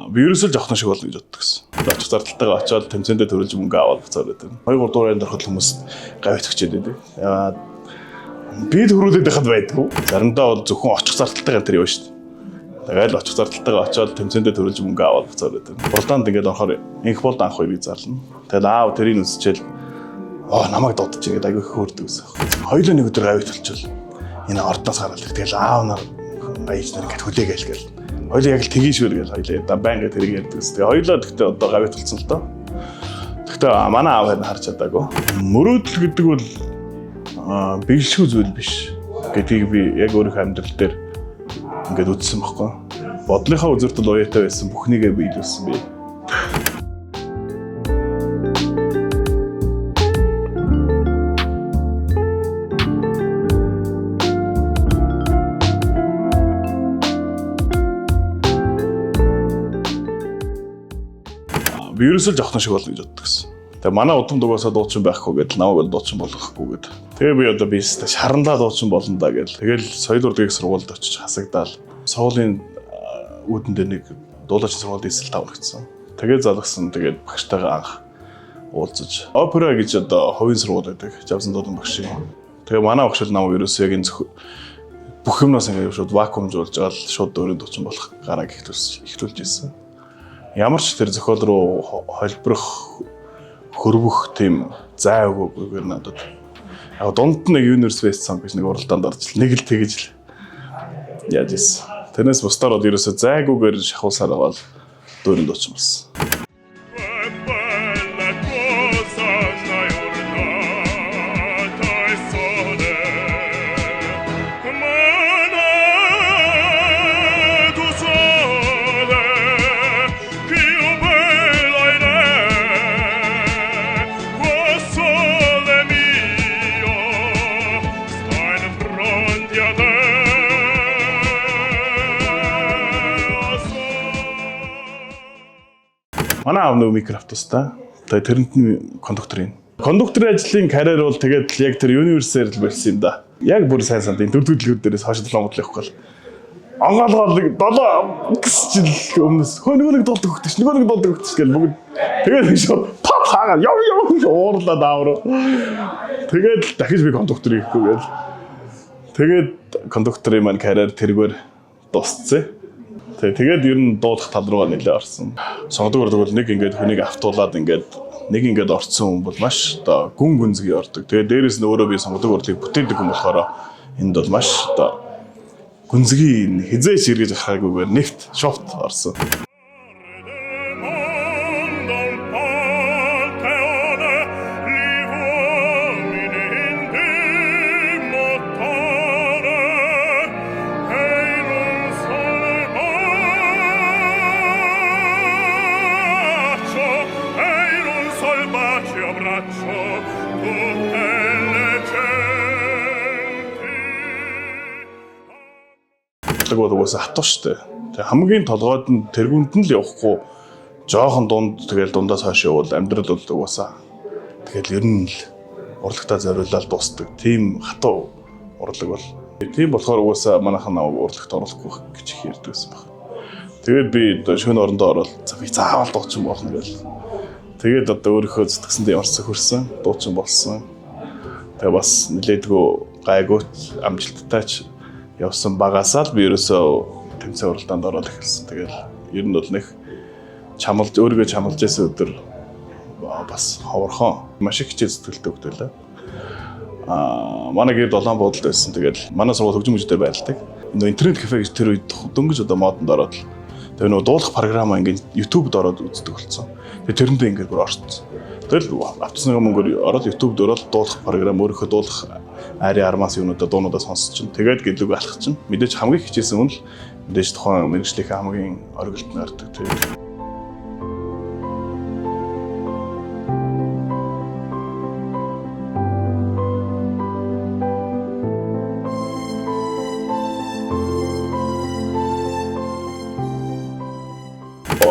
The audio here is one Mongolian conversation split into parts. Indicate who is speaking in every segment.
Speaker 1: Би ерөөсөө жоохон шиг болно гэж боддог гэсэн. Очих зардалтайгаа очиод тэмцээндээ төрүүлж мөнгө аваад буцаад байдаг. 2-3 дуурайнд ороход хүмүүс гавьт өгчээд байдаг. Яагаад би төрүүлээд байхад байдгүй. Заримдаа бол зөвхөн очих зардалтайгаа тэр явна шүү дээ. Тэгээд очих зардалтайгаа очиод тэмцээндээ төрүүлж мөнгө аваад буцаад байдаг. Болдонд ингээд орохоор инх болд анх хоёрыг зарлана. Тэгээд аав тэрийг үсчээл намайг дуудаж ингээд аягүй хөөрдөг гэсэн. Хоёулаа нэг өдөр гавьт болчихвол энэ ордоос гараад тэгэл аав нар баяж нар ингээд хүлээгээл гэл. Хоёулаа яг л тгий шүүр гэж хоёулаа байнга тэрийг ярьдаг. Тэгээ хоёулаа гэхдээ одоо гавьт болсон л доо. Гэхдээ манай аав харин харж чадаагүй. Мөрөөдөл гэдэг бол бэлшгүй зүйл биш гэдгийг би яг өөрийнхөө амьдрал дээр ингээд үзсэн байхгүй. Бодлынхаа үзүүрт л уяатай байсан бүхнийгээ биелүүлсэн би. Би ерөөсөө жоохон шиг болно гэж боддог гэсэн. Тэгээ манай удам дугаасаа дуучин байхгүй гэдэл намайг бол дуучин болгохгүй гэд. Тэгээ би одоо би шарандаа дуучин болно да гэл. Тэгэл соёл урлагийн сургуульд очиж хасагдаал. Суулын үүдэндээ нэг дуулаачин сургуульд эсэл таврагдсан. Тэгээ залгсан. Тэгээд багштайгаа анх уулзаж. Опера гэж одоо хувийн сургууль байдаг. Жавсан дуулан багш юм. Тэгээ манай багш намайг ерөөсөө яг энэ бүх юмнаас ингээд шууд вакуумжуулж байгаа л шууд өөрийн дуучин болох гараа ихтүүлж ирсэн. Ямар ч тэр зохиол руу холбирох хөрвөх тийм зай өгөөгээр надад. Яг дунд нэг Universe Song гэж нэг уралдаанд орж нэг л тэгэж л яаж ийсэн. Тэрнээс бусдаар бол ерөөсөө зайгүйгээр шахуулсаар байгаа дөрөнд дуучин болсон. Манай аав нөгөө микроавтостай. Тэгээ тэрэнд нь кондуктор юм. Кондукторын ажлын карьер бол тэгээд яг тэр Universe-ээр л болсон юм да. Яг бүр сайн санд энэ дөрөвдүгээр дээрээс хойш 7 монгол явахгүй л. Онгоолгоо 7 жил өмнөөс нөгөө нэг дуулдаг хөгтөж, нөгөө нэг дуулдаг хөгтөж гэл бүгд тэгээд шууд пап хаагаад яв уурлаад аавруу. Тэгээд дахиж би кондуктор хийхгүй гэл. Тэгээд кондукторын маань карьер тэргээр дуусцээ. Тэгээд ер нь дуудах тал руугаа нэлээ орсон. Сонгодог бол нэг ингээд хүнийг автуулаад ингээд нэг ингээд орцсон хүн бол маш одоо гүн гүнзгий ордог. Тэгээд дээрээс нь өөрөө би сонгодог урлыг бүтээдэг хүн болохоор энд бол маш одоо гүнзгий хизээч эргэж ахаагүйгээр нефт шофт орсон. Уус хатуу штэ. Тэг хамгийн толгойд нь тэргүүнд нь л явахгүй жоохон дунд тэгэл дундаас хойш явбал амьдрал бол угаасаа тэгэл ер нь л урлагтаа зориулаад дуустдаг. Тийм хатуу урлаг бол. Тийм болохоор угаасаа манайхан урлагт оруулахгүй гэж их ярьдаг байсан баг. Тэгээд би шөнө орондоо ороод би заавал дуучин болно гэл. Тэгээд одоо өөрийнхөө зүтгэсэндээ ямарч хөрсөн, дуучин болсон. Тэгээ бас нэлээдгүй гайгуут амжилттайч явсан багасаа л би ерөөсөө тэмцээн уралдаанд ороод эхэлсэн. Тэгэл ер нь бол нэг чамлж өөрийгөө чамлж байсан өдөр бас ховорхон маш их хичээл зүтгэлтэй хөвтөлөө. Манай гэр долоон буудалд байсан. Тэгэл манай сургууль хөгжим мужид байлдаг. Нөгөө интернет кафе гэж тэр үед дөнгөж одоо модонд ороод л тэгээ нөгөө дуулах програм ингээд YouTube-д ороод үздэг болсон. Тэгээ тэрэндээ ингээд бүр орцсон. Тэгэл автосны мөнгөөр ороод YouTube-д ороод дуулах програм өөрийнхөө дуулах ари армаас юунуудаа дуунуудаа сонсч чинь тэгээд гэлүүг алхах чинь мэдээж хамгийн хичээсэн хүн л мэдээж тухайн мэргэжлийнхээ хамгийн оргилд нь ордог тэгээд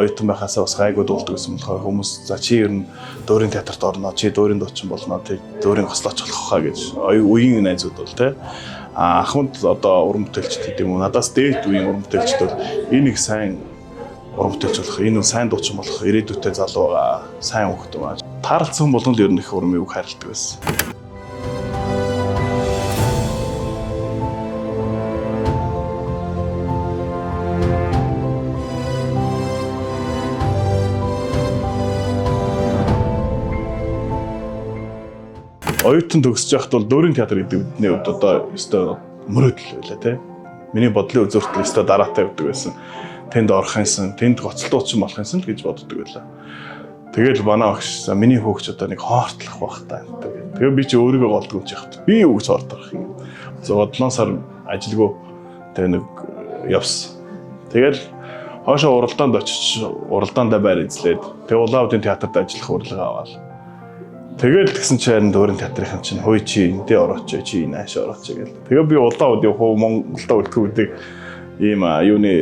Speaker 1: ойтон байхасаа бас гайгүй дуулдаг гэсэн болохоор хүмүүс за чи ер нь дөөрийн театрт орно, чи дөөрийн дуучин болно, тэг дөөрийн хослооч болох хаа гэж үеийн найзууд бол те ахмад одоо уран бүтээлчд гэдэг юм уу надаас дээд үеийн уран бүтээлчд бол энэ их сайн уран бүтээлч болох, энэ нь сайн дуучин болох, ирээдүйтэй залуу байгаа, сайн хүүхэд байгаа. Таарлцсан болгонд ер нь их урам юуг хайрладаг байсан. Оюутан төгсөж байхад бол Дүүрийн театр гэдэг бидний хувьд одоо өстой мөрөөдөл байлаа тий. Миний бодлын үзүүртэл өстой дараатай байдаг байсан. Тэнд орох юмсан, тэнд гоцлолтуучин болох юмсан гэж боддог байлаа. Тэгэл манай багш миний хөөгч одоо нэг хоортлох байх та. Тэгээ би чи өөрийгөө голдгүй ч яхад. Би юу гэж хоортлох юм. 7 сар ажилгүй тэгээ нэг явсан. Тэгэл хоошоо уралдаанд очиж уралдаандаа байр эзлээд тэгээ Улаанудын театрт ажиллах урилга аваад тэгэл тэгсэн чинь Дүүрийн театрын чинь хөөе чи эндээ орооч чи нааш орооч гэл. Тэгээ би Улаанудын хөө Монголда үлдэх үедээ ийм юуны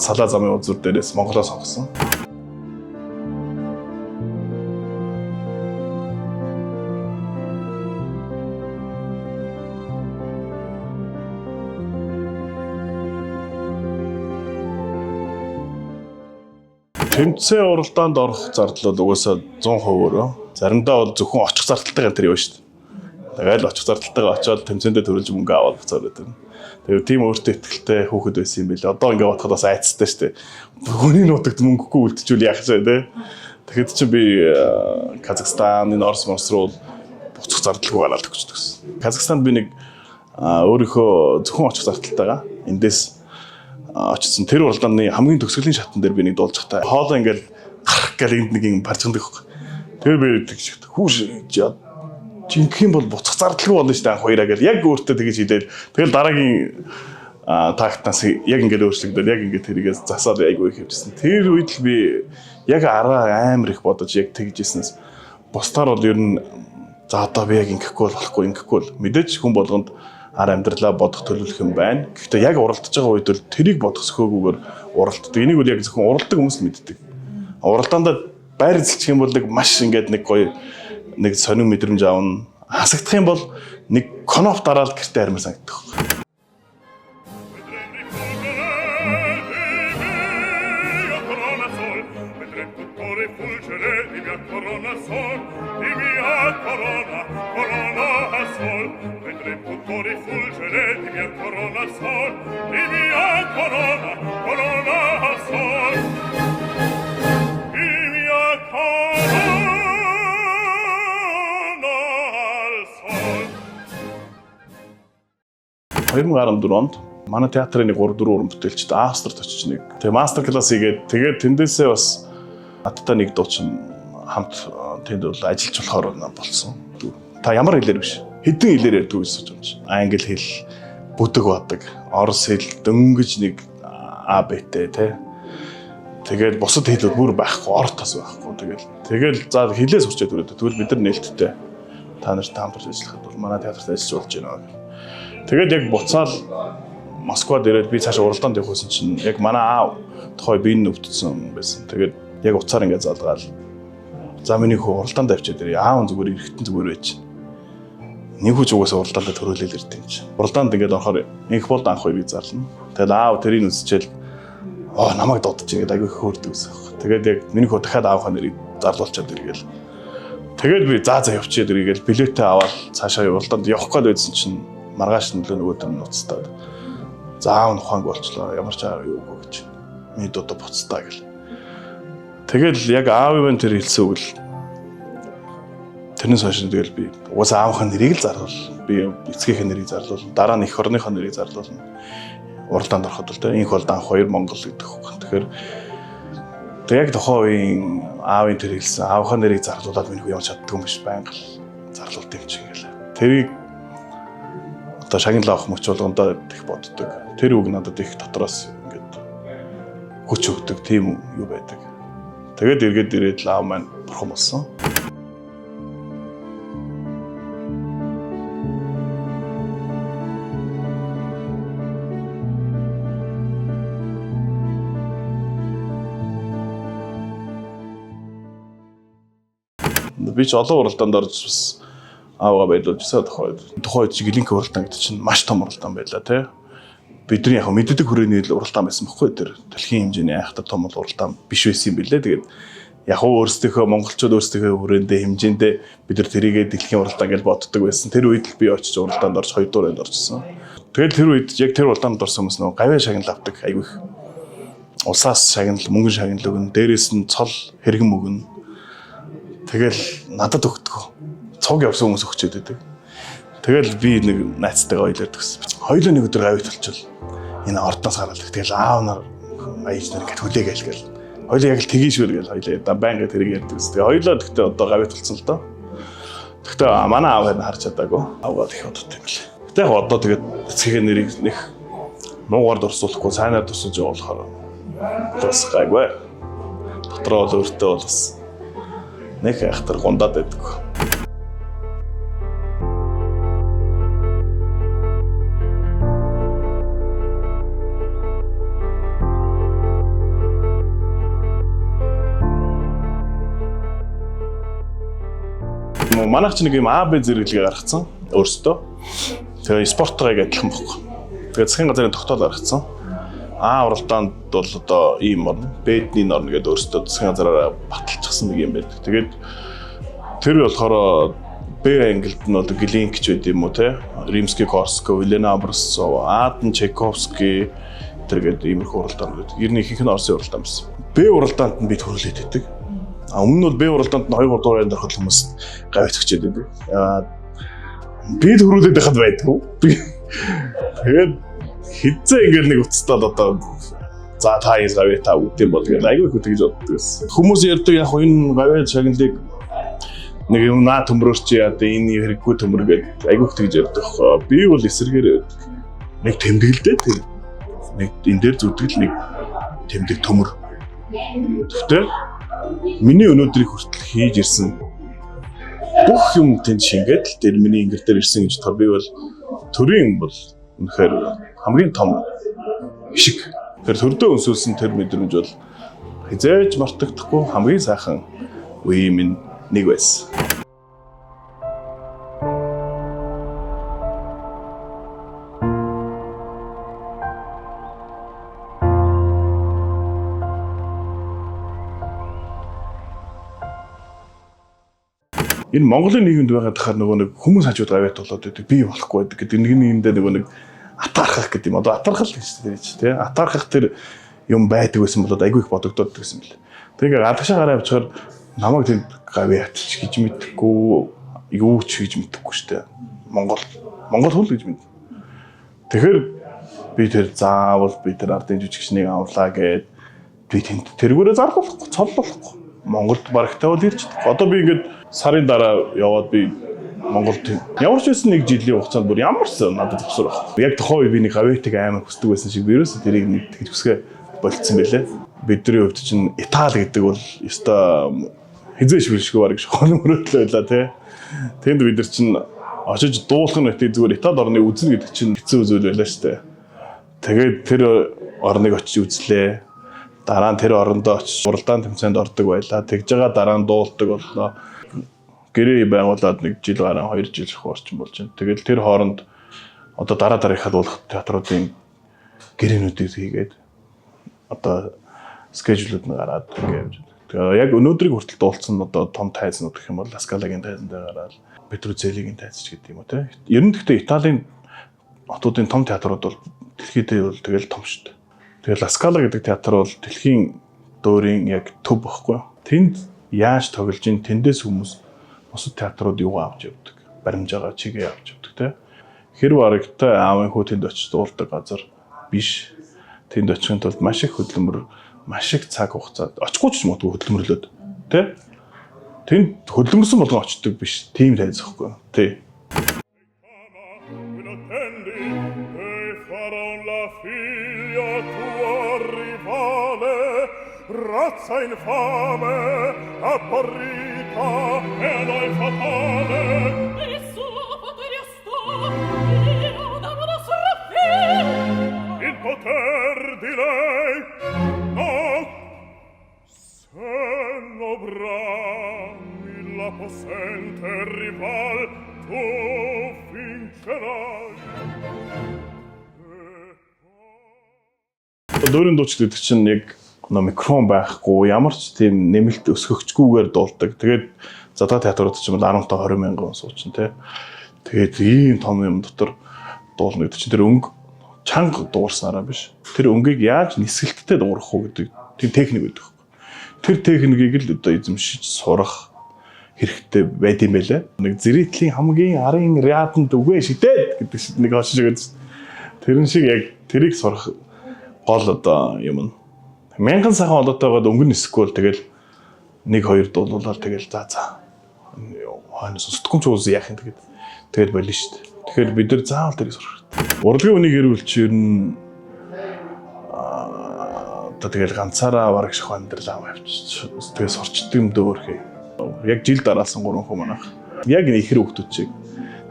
Speaker 1: салаа замын үзүүр дээрээс Монголоо сонгосон. Тэмцээн уралдаанд орох зардал бол угаасаа 100% өөрөө. Заримдаа бол зөвхөн очих зардалтай гэнтэр явна шүү дээ. Тэгэл очих зардалтайгаа очиод тэмцээндээ төрүүлж мөнгө аваад буцаад байдаг. Тэгээ тийм өөртөө ихтэй хүүхэд байсан юм билээ. Одоо ингээ бодоход бас айцтай шүү дээ. Хүний нутагт мөнгөгүй үлдчихвэл яах вэ те. Тэгэхэд чинь би Казахстан, Орос руу буцах зардалгүй гараад өгч төгсөн. Казахстанд би нэг өөрийнхөө зөвхөн очих зардалтайгаа эндээс очсон тэр уралдааны хамгийн төгсгөлийн шатн дээр би нэг дуулж захтай хоолоо ингээл гарах гэл энд нэг юм барьцсан дэх. Тэгээ би тэгж хүүш жинхэнэ бол буцах зардалгүй болно шүү дээ анх хоёраа гэл яг өөртөө тэгж хэлээл. Тэгэл дараагийн тактаас яг ингээд өөрчлөгдөв. Яг ингээд тэрийгээс засаад айгүй их хөвчсөн. Тэр үед л би яг араа амар их бодож яг тэгжсэнээс бусдаар бол ер нь за одоо би яг ингэхгүй болохгүй мэдээж хүн болгонд ар амьдралаа бодох төлөвлөх юм байна. Гэхдээ яг уралдаж байгаа үед бол тэрийг бодох сөхөөгүйгээр уралддаг. Энийг бол яг зөвхөн уралдаг хүмүүс л мэддэг. Уралдаандаа байр эзэлчих юм бол нэг маш ингээд нэг гоё нэг сонин мэдрэмж аавна. Хасагдах юм бол нэг коноп дараал гэртээ хармаар санагдах. В 2014 онд манай театрын нэг 3-4 уран бүтээлчд Австрид очиж нэг тэгээ мастер класс хийгээд тэгээд тэндээсээ бас надтай нэг дуучин хамт тэнд бол ажиллаж болохоор болсон. Та ямар хэлээр биш? Хэдэн хэлээр ярьдаг гэж сууж байна чи. Англи хэл, бүдэг бадаг, орос хэл, дөнгөж нэг АБТ те. Тэгээд бусад хэлүүд бүр байхгүй, ор тас байхгүй. Тэгэл за хэлээ сурчээд өрөөд. Тэгвэл бид нар нээлттэй та нарт хамтарч ажиллахад бол манай театрт ажиллаж болж байна. Тэгээд яг буцаал Москвад ирээд би цаашаа уралдаанд явахсан чинь яг манай аав тохой биеийн өвдсөн байсан. Тэгээд яг уцаар ингээд залгаал. За миний хөө уралдаанд авчиад ирээ. Аав зүгээр эрэхтэн зүгээр байж. Нэг хүч угаасаа уралдаанд төрөөлөл ирд юм чи. Уралдаанд ингээд орохоор инх болд анх хоёр би зарлана. Тэгээд аав тэрийг үзчихэл намайг дуудаж ингээд аягүй хөөрдөг гэсэн. Тэгээд яг миний хөө дахиад аавынхаа нэрийг зарлуулчаад иргээл. Тэгээд би за явчихъя дэргээл билетээ аваад цаашаа уралдаанд явах гээд байсан чинь маргааш нөлөө нөгөөдөр нь нуцтаад заав ухаанг болчлоо ямар ч аа юу гэж миний дуудаа буцтаа гэл. Тэгэл яг аавын тэр хэлсэн үг л тэрнээс хойш тэгэл би угаасаа аавынхаа нэрийг л зарлуул. Би эцгийнхээ нэрийг зарлуул. Дараа нь эх орныхоо нэрийг зарлуулна. Уралдаанд ороход л тэ инх болд анх хоёр Монгол гэдэг үг. Тэгэхээр яг тухайн үеийн аавын тэр хэлсэн аавынхаа нэрийг зарлуулаад миний хүү явж чаддгүй юм биш байнга л зарлуулт юм чи ингээл. Тэрийг одоо шагналаа авах мөч болгондоо их боддог. Тэр үг надад их дотроос ингээд хүч өгдөг тийм юу байдаг. Тэгээд ирээд л аав маань бурхан болсон. Би ч олон уралдаанд орж бас аавгаа баярлуулжсаа тухайд чи гэлэнх уралдаан гэдэг чинь маш том уралдаан байлаа тий. бидний яг мэддэг хүрээний уралдаан байсан байхгүй тэр дэлхийн хэмжээний айхтар том уралдаан биш байсан юм билээ. Тэгээд яг өөрсдийнхөө монголчууд өөрсдийнхөө хүрээндээ хэмжээндээ бид нар тэрийгээ дэлхийн уралдаан гэж боддог байсан. Тэр үед л би очиж уралдаанд орж 2 дуурайнд орчихсон. Тэгээд тэр үед яг тэр уралдаанд орсон хүмүүс нөө гавьяа шагнал авдаг айгүй их. Улсаас шагнал, мөнгөн шагнал өгнө, дээрээс нь цол хэрэгэн өгнө. Тэгэл надад өгдөг. Цог явсан хүмүүс өгчөөд байдаг. Тэгэл би нэг найзтайгаа ойлоод төгсөн. Хоёулаа нэг өдөр гавьяа толчвол энэ ордоос гараад тэгэл аав нар аяж нар ингээд хүлээгээл гэл. Хоёулаа яг л тгийшвэр гэл хоёулаа да байнга тэрийг ярьдаг. Тэгээ хоёулаа тэгтээ одоо гавьяа толцсон л доо. Тэгтээ манай аав харин харж чадаагүй. Аавгаа их боддог юм лээ. Тэгтээ одоо тэгээд эцгийн нэрийг нэг муугаар дурсуулахгүй сайнаар дурсуулж явуулахаар бас гайгүй. Дотроо бол өөртөө бол бас нэг айхтар гундаад байдаг. Манайх ч нэг юм АБ зэрэглэгээ гаргацсан өөрсдөө. Тэгээ спорттойгоо адилхан байхгүй. Тэгээ засгийн газрын тогтоол гаргацсан. А уралдаанд бол одоо ийм орно, Б-ний орно гэдэг өөрсдөө засгийн газраараа баталчихсан нэг юм байдаг. Тэгээд тэр болохоор Б ангилд нь бол Глинкч байд юм уу те? Римский Корсаков, Елена Образцова, Адан Чайковский тэр гэдэг иймэрхүү уралдаан байдаг. Ер нь ихэнх нь Оросын уралдаан байсан. Б уралдаанд нь би төрүүлээд байдаг. Өмнө нь бол Б уралдаанд нь 2-3 дуурайнд ороход хүмүүс гавьяа төгчээд байдаг. Би төрүүлээд байхад байдгүй. Тэгээд хэзээ ингээд нэг уцтаад одоо за та ийм гавьяа та үт юм бол гэдэг айгүй их тэгж боддог байсан. Хүмүүс ярьдаг яг энэ гавьяа шагналыг нэг юм наа төмрөөрч яа одоо энэ хэрэггүй төмөр гэдэг айгүй их тэгж ярьдаг. Би бол эсэргээр нэг тэмдэглэдэй тэр нэг энэ дээр зүтгэл нэг тэмдэг төмөр. Тэгтээ миний өнөөдрийг хүртэл хийж ирсэн бүх юм тэнд шингээд л тэр миний ингэр дээр ирсэн гэж тоо би бол төрийн бол үнэхээр хамгийн том шиг тэр төрдөө өнсүүлсэн тэр мэдрэмж бол хизээж мартагдахгүй хамгийн сайхан үе минь нэг байсан. Энэ Монголын нийгэмд байгаад тахаар нөгөө нэг хүмүүс хажууд гавьяат болоод байдаг, бий болохгүй байдаг гэдэг нэг нэгэндээ нөгөө нэг атаархах гэдэг юм. Одоо атаархал гэж хэлж тий. Атаархах тэр юм байдаг байсан бол айгүй их бодогдоод байсан бэл. Тэгээ гадагшаа гараа авчихаар намайг тэнд гавьяат ч гэж мэдхгүй, юу ч гэж мэдхгүй штэ. Монгол хөл гэж мэд. Тэгэхээр би тэр заавал би тэр ардын жүжигчнийг авлаа гэд би тэнд тэргүүрээ зарлуулахгүй, цоллуулахгүй. Монголд барагтай бол ирч. Одоо би ингээд сарын дараа яваад би Монголд ямар ч байсан нэг жилийн хугацаанд бүр ямарсан надад төвсөр баг. Яг тохоо би нэг гавьяатыг амар хүсдэг байсан шиг би ерөөсөө тэрийг нэг тэгж хүсгээ болцсон байлээ. Бидний хувьд чинь Итали гэдэг бол ёстой хизээш бишгүй бараг шохон мөрөдлөө байлаа тий. Тэнд бид нар чинь очиж дуулах нь үгүй зүгээр Итали орныг үзнэ гэдэг чинь хэцүү зүйл байлаа шүү дээ. Тэгээд тэр орныг очиж үзлээ. Дараа нь тэр орондоо очиж уралдаан тэмцээнд ордог байлаа. Тэгж байгаа дараа нь дуулдаг боллоо. Гэрээ байгуулад 1 жил гараа 2 жил орчин болж байна. Тэгэл тэр хооронд одоо дараагийнхаа дуулах театруудын гэрээнүүдийг хийгээд одоо скежүүлүүд нь гараад ингэ явж байна. Тэгээ яг өнөөдрийг хүртэл дуулсан одоо том тайзнууд гэх юм бол Ласкалагийн тайзанд гараад Петрузелигийн тайз ч гэдэг юм уу те. Ер нь гэхдээ Италийн хотуудын том театрууд бол дэлхийдээ бол тэгэл том шүү дээ. Тэгээ Ласкала гэдэг театр бол дэлхийн дөөрийн яг төв байхгүй. Тэнд яаж тоглож ин тэндээс хүмүүс бусад театрууд юу авч явдаг. Баримжаагаа чигээ авч явдаг те. Хэрв аргатай аавын хүү тэнд очиж дуулдаг газар биш. Тэнд очихын тулд маш их хөдөлмөр, маш их цаг хугацаад очихгүй ч юм уу хөдөлмөрлөөд те. Тэнд хөдөлмөрсөн болгон очдог биш. Тийм тайз байхгүй. Тий.
Speaker 2: Razza infame, apparita e noi fatale. Il suo potere sta, io d'amore sraffin. Il poter di lei, no, se no brami la possente rival, tu vincerai.
Speaker 1: Дөөрийн дууч гэдэг чинь яг микрофон байхгүй, ямар ч тийм нэмэлт өсгөгчгүйгээр дуулдаг. Тэгээд задгаа театрууд ч юм бол 15 20 мянган суучин тий. Тэгээд ийм том юм дотор дуулна гэдэг чинь тэр өнгө чанга дуурснараа биш. Тэр өнгийг яаж нисгэлттэй дуурах уу гэдэг тийм техник байдаг. Тэр техникийг л одоо эзэмшиж сурах хэрэгтэй байд юм байлаа. Нэг зэрэтлийн хамгийн арын ряданд үгээ шидээд гэдэг шиг нэг очиж байгаа. Тэрэн шиг яг тэрийг сурах гол одоо юм. Мянган сайхан олоотойгоод өнгө нисэхгүй бол тэгэл 1-2 дуулуулаад тэгэл за хойноос сэтгүүмч уус яах юм тэгээд болно шүү дээ. Тэгэхээр бид нар заавал тэрийг сурах хэрэгтэй. Урлагийн үнийг ирүүлч ер нь одоо тэгэл ганцаараа бараг шах амьдрал аваа явчих. Тэгээд сурчдаг юм дөөрхий. Яг жил дараалсан 3 хүн манайх. Яг энэ ихэр хүүхдүүд чиг.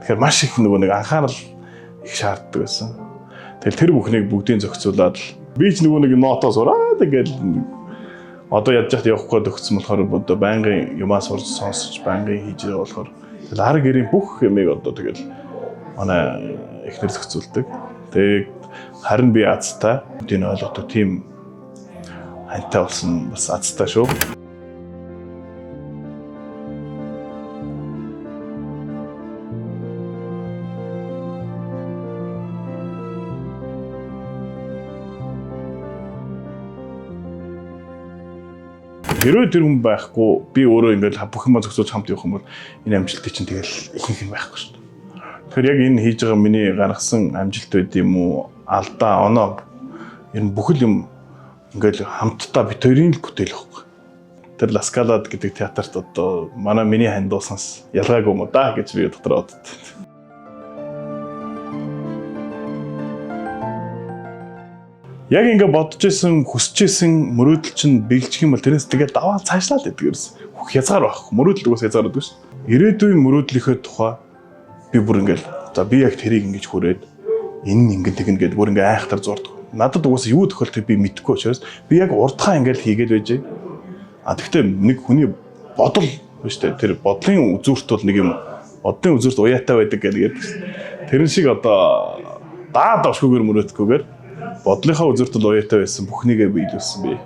Speaker 1: Тэгэхээр маш их нөгөө нэг анхаарал их шаарддаг байсан. Тэгэл тэр бүхнийг бүгдийг зохицуулаад би ч нөгөө нэг нотоо сураад тэгэл одоо ядж яхад явахгүй төгссөн болохоор одоо байнгын юмаа сурч сонсож байнгын хийж байгаа болохоор тэгэл ар гэрийн бүх юмыг одоо тэгэл манай эхнэр зохицуулдаг. Тэгээд харин би азтай энэ ойлгодог тийм хантай болсон бас азтай шүү. Хэрвээ тэр хүн байхгүй би өөрөө ингээд бүх юм зохицуулж хамт явах юм бол энэ амжилтыг чинь тэгэл ихэнх нь байхгүй шүү дээ. Тэгэхээр яг энэ хийж байгаа миний гаргасан амжилт байд юм уу алдаа оноо ер нь бүхэл юм ингээд хамтдаа бит хоёрын л бүтээл байхгүй. Тэр Ласкалад гэдэг театрт одоо миний хандууснаас ялгаагүй юм да гэж би дотроо боддог. Яг ингээ бодож исэн, хүсэж исэн мөрөөдөл чинь биелчих юм бол тэрнээс тэгээд даваа цаашлаад байдаг ерөөс. Хязгаар байхгүй. Мөрөөдөл угаас хязгаар байдаг шүү. Ирээдүйн мөрөөдлийнхөө тухай би бүр ингээл за би яг тэрийг ингэж хүрээд энэ нь ингэ тэгнэ гэдээ бүр ингээ айхтар зурдаг. Надад угаас юу тохиолдохыг би мэдэхгүй учраас би яг урдхаа ингээл хийгээд байж. Тэгвэл нэг хүний бодол биш үү? Тэр бодлын үзүүрт бол нэг юм бодлын үзүүрт уяатай байдаг гэдэг. Тэрэн шиг одоо даад овшгүйгээр мөрөөдөхгүйгээр бодлынхаа үзүүрт л уяатай байсан бүхнийгээ биелүүлсэн би.